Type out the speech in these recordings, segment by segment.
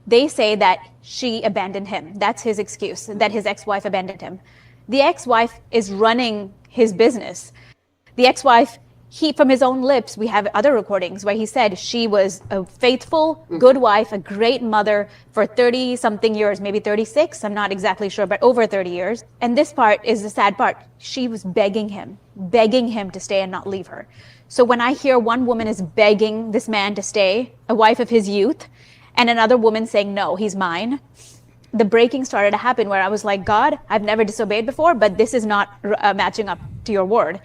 They say that she abandoned him. That's his excuse, that his ex-wife abandoned him. The ex-wife is running his business. The ex-wife, from his own lips, we have other recordings where he said she was a faithful, good wife, a great mother for 30 something years, maybe 36. I'm not exactly sure, but over 30 years. And this part is the sad part. She was begging him to stay and not leave her. So when I hear one woman is begging this man to stay, a wife of his youth, and another woman saying, no, he's mine, the breaking started to happen where I was like, God, I've never disobeyed before, but this is not matching up to your word.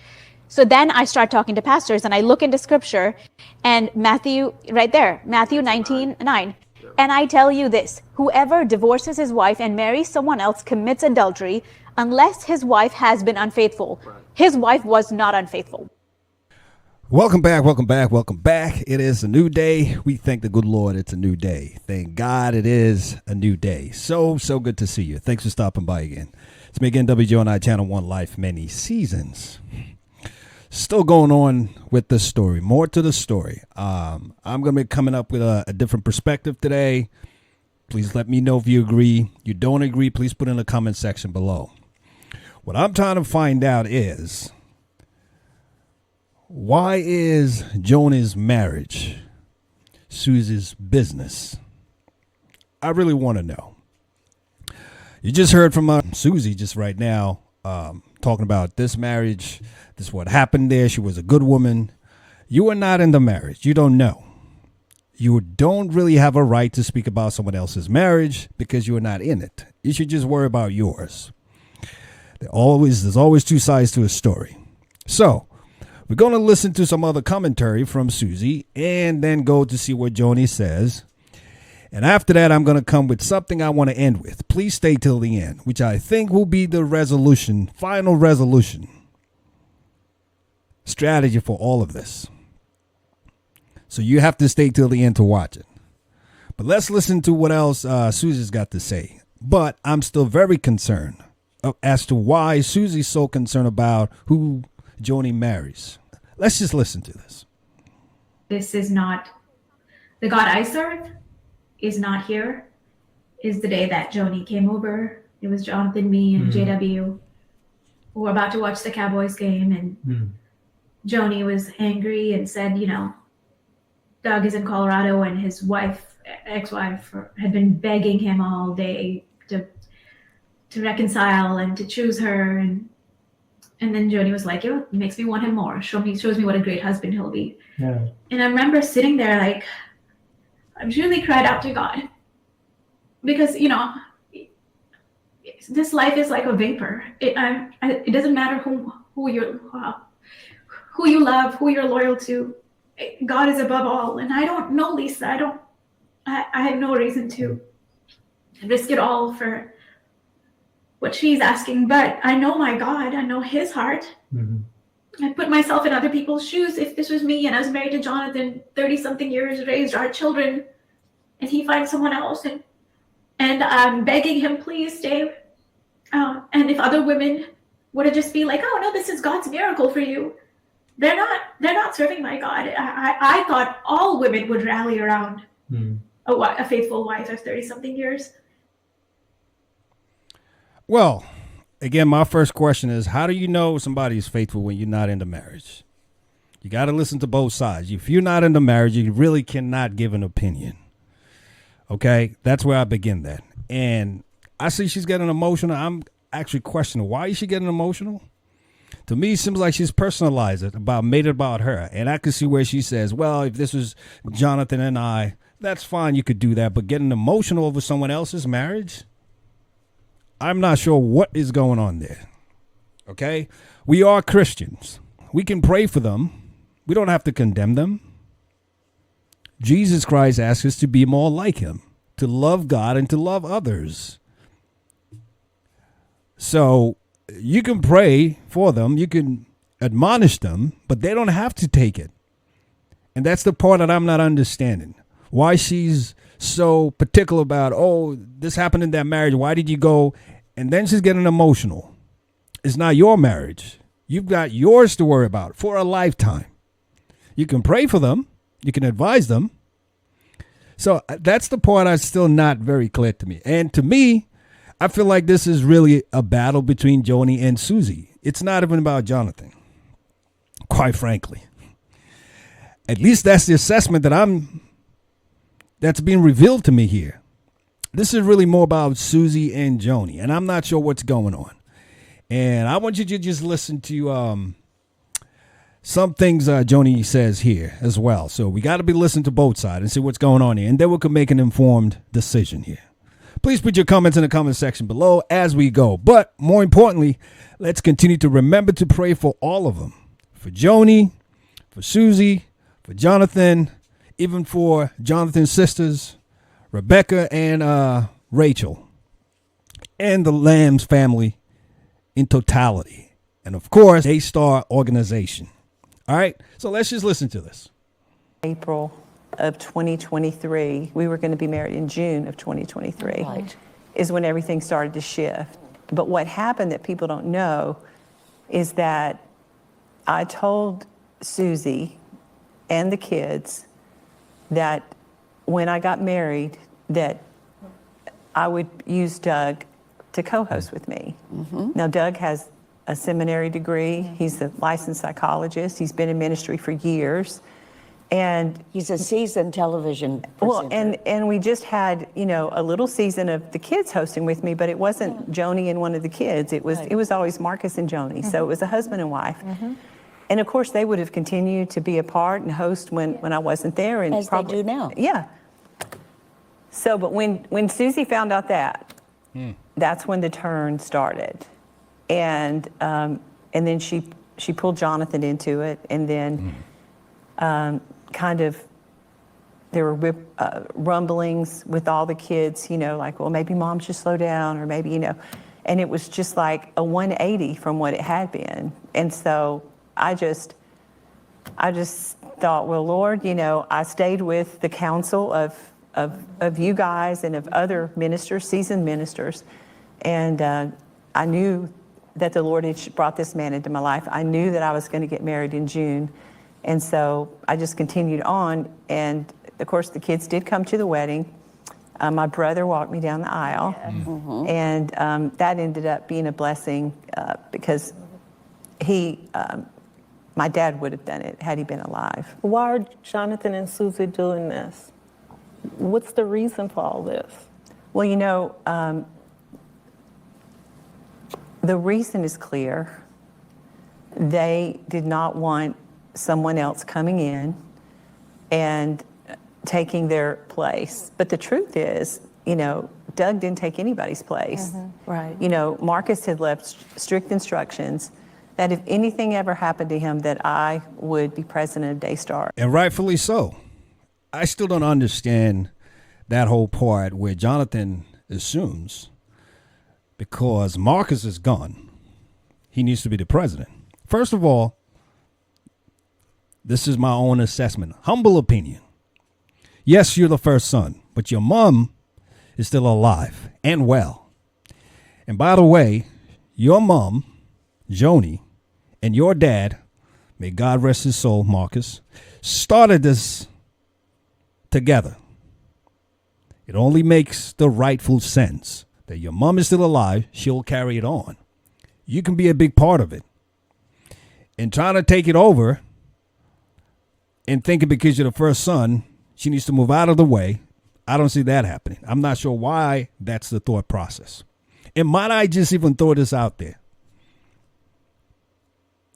So then I start talking to pastors and I look into scripture and Matthew, right there, Matthew 19:9. And I tell you this, whoever divorces his wife and marries someone else commits adultery unless his wife has been unfaithful. His wife was not unfaithful. Welcome back, welcome back, welcome back. It is a new day. We thank the good Lord it's a new day. Thank God it is a new day. So good to see you. Thanks for stopping by again. It's me again, WJONI Channel 1 Life, many seasons. Still going on with the story. More to the story. I'm going to be coming up with a different perspective today. Please let me know if you agree. You don't agree, please put in the comment section below. What I'm trying to find out is, why is Joni's marriage Suzy's business? I really want to know. You just heard from Suzy just right now, talking about this marriage. This is what happened there. She was a good woman. You are not in the marriage. You don't know. You don't really have a right to speak about someone else's marriage because you are not in it. You should just worry about yours. There's always two sides to a story. So we're going to listen to some other commentary from Suzy and then go to see what Joni says. And after that, I'm going to come with something I want to end with. Please stay till the end, which I think will be the resolution, final resolution strategy for all of this. So you have to stay till the end to watch it. But let's listen to what else Suzy's got to say. But I'm still very concerned as to why Suzy's so concerned about who Joni marries. Let's just listen to this. This is not the God I serve is not here. Is the day that Joni came over. It was Jonathan, me, and JW. We were about to watch the Cowboys game, and Joni was angry and said, Doug is in Colorado, and his ex-wife, had been begging him all day to reconcile and to choose her, and then Joni was like, it makes me want him more. Shows me what a great husband he'll be. Yeah. And I remember sitting there like, I really cried out to God because, this life is like a vapor. It doesn't matter who you love, who you're loyal to. God is above all. And I don't know Lisa. I have no reason to risk it all for what she's asking, but I know my God, I know his heart. I put myself in other people's shoes. If this was me and I was married to Jonathan, 30 something years, raised our children, and he finds someone else and I'm begging him, please stay. And if other women would have just be like, oh no, this is God's miracle for you. They're not serving my God. I thought all women would rally around a faithful wife of 30 something years. Well, again, my first question is, how do you know somebody is faithful when you're not in the marriage? You got to listen to both sides. If you're not in the marriage, you really cannot give an opinion. Okay, that's where I begin that. And I see she's getting emotional. I'm actually questioning, why is she getting emotional? To me, it seems like she's personalized it, made it about her. And I can see where she says, well, if this was Jonathan and I, that's fine. You could do that. But getting emotional over someone else's marriage, I'm not sure what is going on there. Okay, we are Christians. We can pray for them. We don't have to condemn them. Jesus Christ asks us to be more like him, to love God and to love others. So you can pray for them. You can admonish them, but they don't have to take it. And that's the part that I'm not understanding. Why she's so particular about, oh, this happened in that marriage. Why did you go? And then she's getting emotional. It's not your marriage. You've got yours to worry about for a lifetime. You can pray for them. You can advise them. So that's the part that's still not very clear to me. And to me, I feel like this is really a battle between Joni and Suzy. It's not even about Jonathan, quite frankly. At least that's the assessment that's being revealed to me here. This is really more about Suzy and Joni, and I'm not sure what's going on. And I want you to just listen to some things Joni says here as well. So we got to be listening to both sides and see what's going on here, and then we can make an informed decision here. Please put your comments in the comment section below as we go. But more importantly, let's continue to remember to pray for all of them. For Joni, for Suzy, for Jonathan, even for Jonathan's sisters, Rebecca and Rachel, and the Lamb's family in totality. And of course, Daystar organization. All right, so let's just listen to this. April of 2023, we were going to be married in June of 2023, Right. is when everything started to shift. But what happened that people don't know is that I told Suzy and the kids that when I got married, that I would use Doug to co-host with me. Now, Doug has a seminary degree. He's a licensed psychologist. He's been in ministry for years. And He's a seasoned television well, presenter. and we just had, a little season of the kids hosting with me, but it wasn't Joni and one of the kids. It was always Marcus and Joni. So it was a husband and wife. And of course, they would have continued to be a part and host when I wasn't there. And As they do now. Yeah. So, but when Suzy found out that, that's when the turn started. And then she pulled Jonathan into it, and then kind of there were rumblings with all the kids, like, well, maybe mom should slow down, or maybe, and it was just like a 180 from what it had been. And so I just thought, well, Lord, I stayed with the counsel of you guys and of other ministers, seasoned ministers, and I knew that the Lord had brought this man into my life. I knew that I was going to get married in June. And so I just continued on. And of course, the kids did come to the wedding. My brother walked me down the aisle. And that ended up being a blessing because my dad would have done it had he been alive. Why are Jonathan and Suzy doing this? What's the reason for all this? Well, the reason is clear. They did not want someone else coming in and taking their place. But the truth is, Doug didn't take anybody's place. Right. Marcus had left strict instructions that if anything ever happened to him, that I would be president of Daystar. And rightfully so. I still don't understand that whole part where Jonathan assumes because Marcus is gone, he needs to be the president. First of all, this is my own assessment, humble opinion. Yes, you're the first son, but your mom is still alive and well. And by the way, your mom, Joni, and your dad, may God rest his soul, Marcus, started this together. It only makes the rightful sense that your mom is still alive. She'll carry it on. You can be a big part of it. And trying to take it over and thinking because you're the first son, she needs to move out of the way. I don't see that happening. I'm not sure why that's the thought process. And might I just even throw this out there?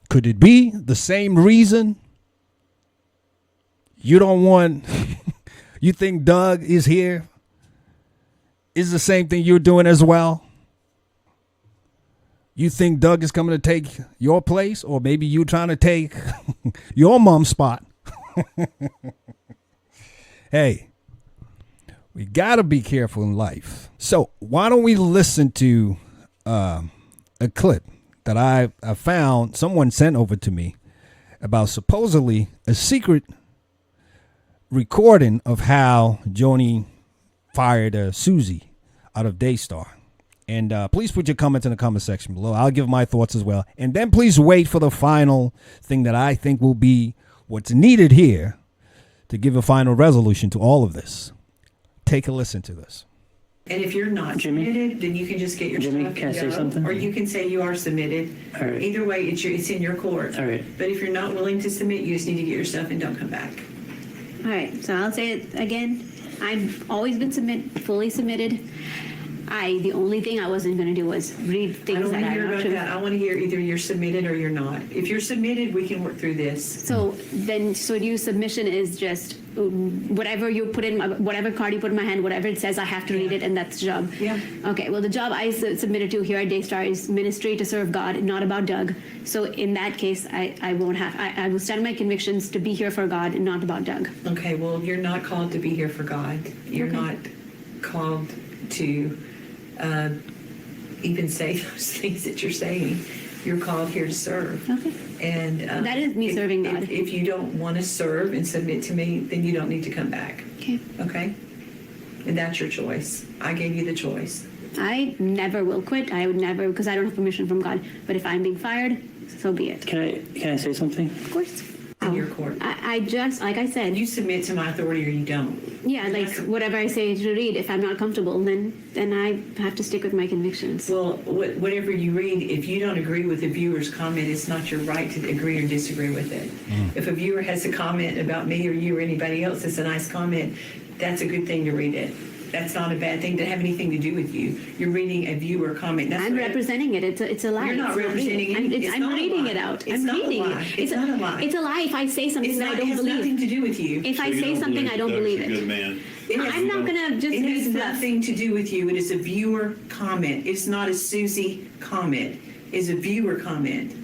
Could it be the same reason you don't want, you think Doug is here? Is the same thing you're doing as well? You think Doug is coming to take your place, or maybe you trying to take your mom's spot? Hey, we got to be careful in life. So why don't we listen to a clip that I found someone sent over to me about supposedly a secret recording of how Joni fired Suzy out of Daystar. And please put your comments in the comment section below. I'll give my thoughts as well. And then please wait for the final thing that I think will be what's needed here to give a final resolution to all of this. take a listen to this. And if you're not submitted, then you can just get your Jimmy, stuff can I and say go. something? Or you can say you are submitted. All right. Either way, it's in your court. All right. But if you're not willing to submit, you just need to get your stuff and don't come back. All right, so I'll say it again. I've always been fully submitted. The only thing I wasn't going to do was read I things don't that want to I'm hear not about true. that. I want to hear either you're submitted or you're not. If you're submitted, we can work through this. So your submission is just whatever you put in, whatever card you put in my hand, whatever it says, I have to read it, and that's the job. Yeah. Okay. Well, the job I submitted to here at Daystar is ministry to serve God, not about Doug. So in that case, I won't have. I will stand on my convictions to be here for God and not about Doug. Okay, well, you're not called to be here for God. You're not called to even say those things that you're saying. You're called here to serve. Okay. And That is me serving God. If you don't want to serve and submit to me, then you don't need to come back. Okay. Okay? And that's your choice. I gave you the choice. I never will quit. I would never, because I don't have permission from God. But if I'm being fired, so be it. Can I say something? Of course. In your court. I just, like I said, You submit to my authority or you don't. yeah, like whatever I say to read, if I'm not comfortable, then I have to stick with my convictions. Well, whatever you read, if you don't agree with the viewer's comment, it's not your right to agree or disagree with it. If a viewer has a comment about me or you or anybody else, it's a nice comment, that's a good thing to read it. That's not a bad thing to have anything to do with you. You're reading a viewer comment. That's I'm what- representing it. It's a lie. You're not It's representing real. it. It's I'm not a reading lie. it out. It's I'm not a reading lie. it. It's not a lie. It's a lie if I say something It's that not, I don't it has believe. nothing to do with you. If I So you say don't something, I don't Doug's believe a good it. man. I'm not gonna just It read has stuff. nothing to do with you. It is a viewer comment. It's not a Suzy comment. It's a viewer comment.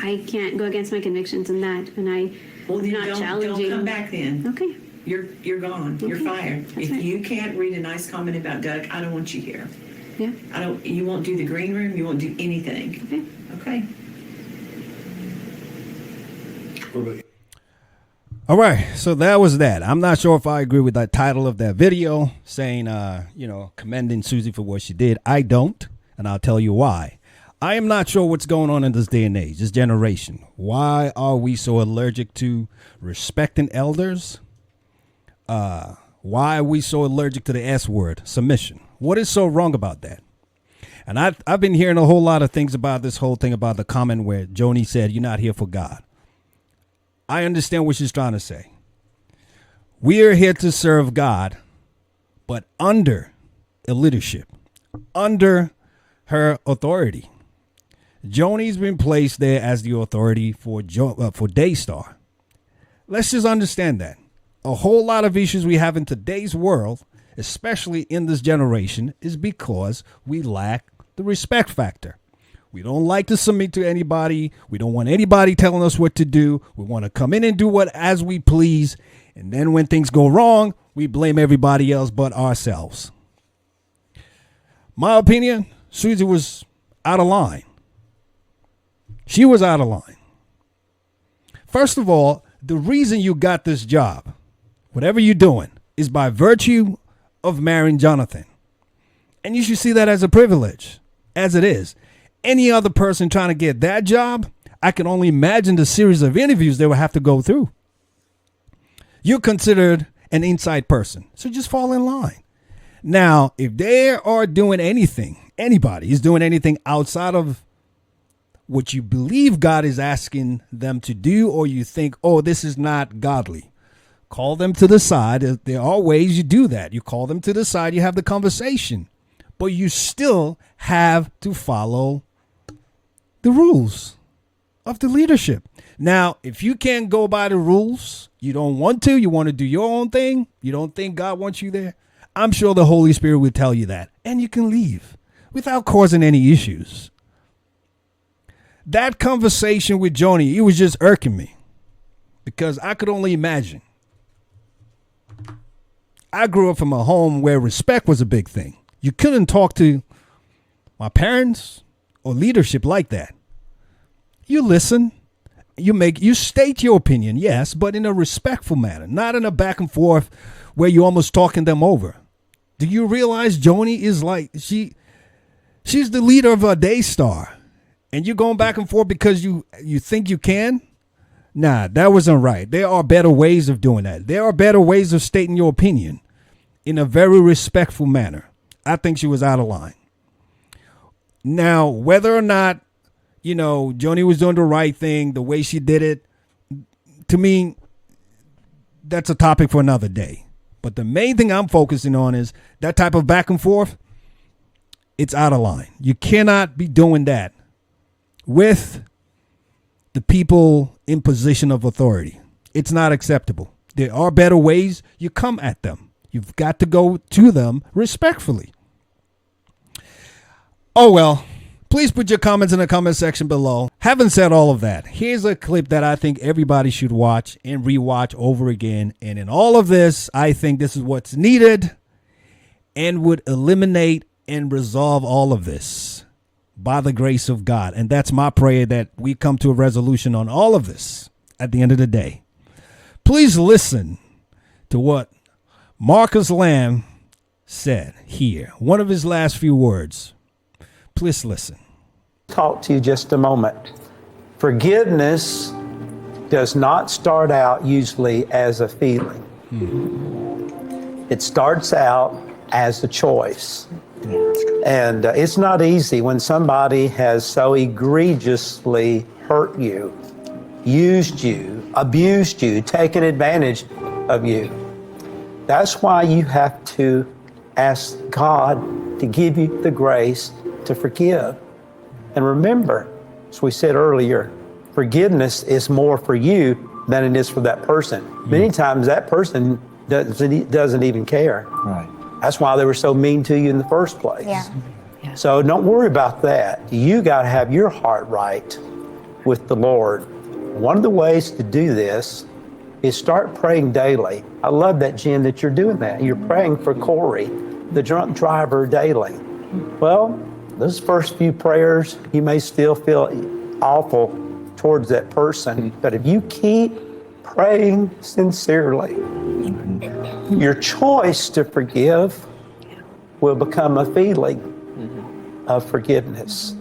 I can't go against my convictions in that, and I'm Well, then not don't challenging. come back then. Okay. You're gone. You're Okay. fired. That's If right. you can't read a nice comment about Doug, I don't want you here. Yeah. You won't do the green room. You won't do anything. Okay. Okay. What about you? All right, so that was that. I'm not sure if I agree with that title of that video saying, commending Suzy for what she did. I don't, and I'll tell you why. I am not sure what's going on in this day and age, this generation. Why are we so allergic to respecting elders? Why are we so allergic to the S word, submission? What is so wrong about that? And I've been hearing a whole lot of things about this whole thing about the comment where Joni said, "You're not here for God." I understand what she's trying to say. We are here to serve God, but under a leadership, under her authority. Joni's been placed there as the authority for Daystar. Let's just understand that. A whole lot of issues we have in today's world, especially in this generation, is because we lack the respect factor. We don't like to submit to anybody. We don't want anybody telling us what to do. We want to come in and do what as we please. And then when things go wrong, we blame everybody else but ourselves. My opinion, Suzy was out of line. She was out of line. First of all, the reason you got this job, whatever you're doing, is by virtue of marrying Jonathan. And you should see that as a privilege, as it is. Any other person trying to get that job, I can only imagine the series of interviews they would have to go through. You're considered an inside person, so just fall in line. Now, if they are doing anything, anybody is doing anything outside of what you believe God is asking them to do, or you think, oh, this is not godly, call them to the side. There are ways you do that. You call them to the side, you have the conversation, but you still have to follow the rules of the leadership. Now, if you can't go by the rules, you don't want to, you want to do your own thing, you don't think God wants you there, I'm sure the Holy Spirit will tell you that, and you can leave without causing any issues. That conversation with Joni, it was just irking me because I could only imagine. I grew up from a home where respect was a big thing. You couldn't talk to my parents or leadership like that. You listen, you state your opinion, yes, but in a respectful manner, not in a back and forth where you're almost talking them over. Do you realize Joni is like, she's the leader of a Daystar, and you're going back and forth because you think you can? Nah, that wasn't right. There are better ways of doing that. There are better ways of stating your opinion. in a very respectful manner. I think she was out of line. Now, whether or not, Joni was doing the right thing, the way she did it, to me, that's a topic for another day. But the main thing I'm focusing on is that type of back and forth. It's out of line. You cannot be doing that with the people in position of authority. It's not acceptable. There are better ways. You come at them. You've got to go to them respectfully. Oh, well, please put your comments in the comment section below. Having said all of that, here's a clip that I think everybody should watch and rewatch over again. And in all of this, I think this is what's needed and would eliminate and resolve all of this by the grace of God. And that's my prayer, that we come to a resolution on all of this at the end of the day. Please listen to what Marcus Lamb said here. One of his last few words. Please listen. Talk to you just a moment. Forgiveness does not start out usually as a feeling. It starts out as a choice. And it's not easy when somebody has so egregiously hurt you, used you, abused you, taken advantage of you. That's why you have to ask God to give you the grace to forgive. And remember, as we said earlier, forgiveness is more for you than it is for that person. Many times that person doesn't even care. Right. That's why they were so mean to you in the first place. Yeah. So don't worry about that. You got to have your heart right with the Lord. One of the ways to do this is start praying daily. I love that, Jen, that you're doing that. You're praying for Corey, the drunk driver, daily. Well, those first few prayers, you may still feel awful towards that person, but if you keep praying sincerely, your choice to forgive will become a feeling of forgiveness.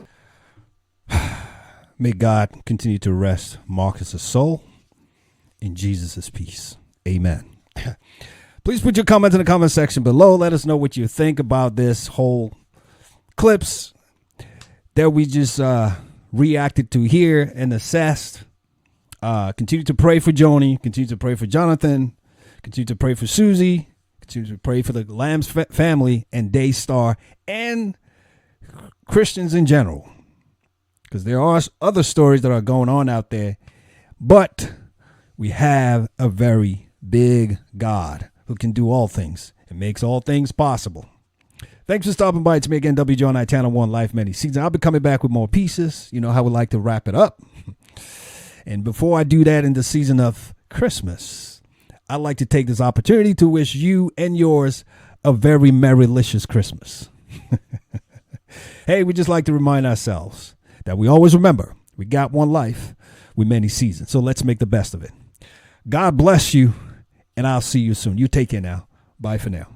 May God continue to rest Marcus's soul in Jesus' peace. Amen. Please put your comments in the comment section below. Let us know what you think about this whole clips that we just reacted to here and assessed. Continue to pray for Joni. Continue to pray for Jonathan. Continue to pray for Suzy. Continue to pray for the Lamb family and Daystar and Christians in general. Because there are other stories that are going on out there. But we have a very big God who can do all things and makes all things possible. Thanks for stopping by. It's me again, WJoni Channel 1 Life Many Seasons. I'll be coming back with more pieces. You know how we like to wrap it up. And before I do that in the season of Christmas, I'd like to take this opportunity to wish you and yours a very merry-licious Christmas. Hey, we just like to remind ourselves that we always remember we got one life with many seasons. So let's make the best of it. God bless you, and I'll see you soon. You take care now. Bye for now.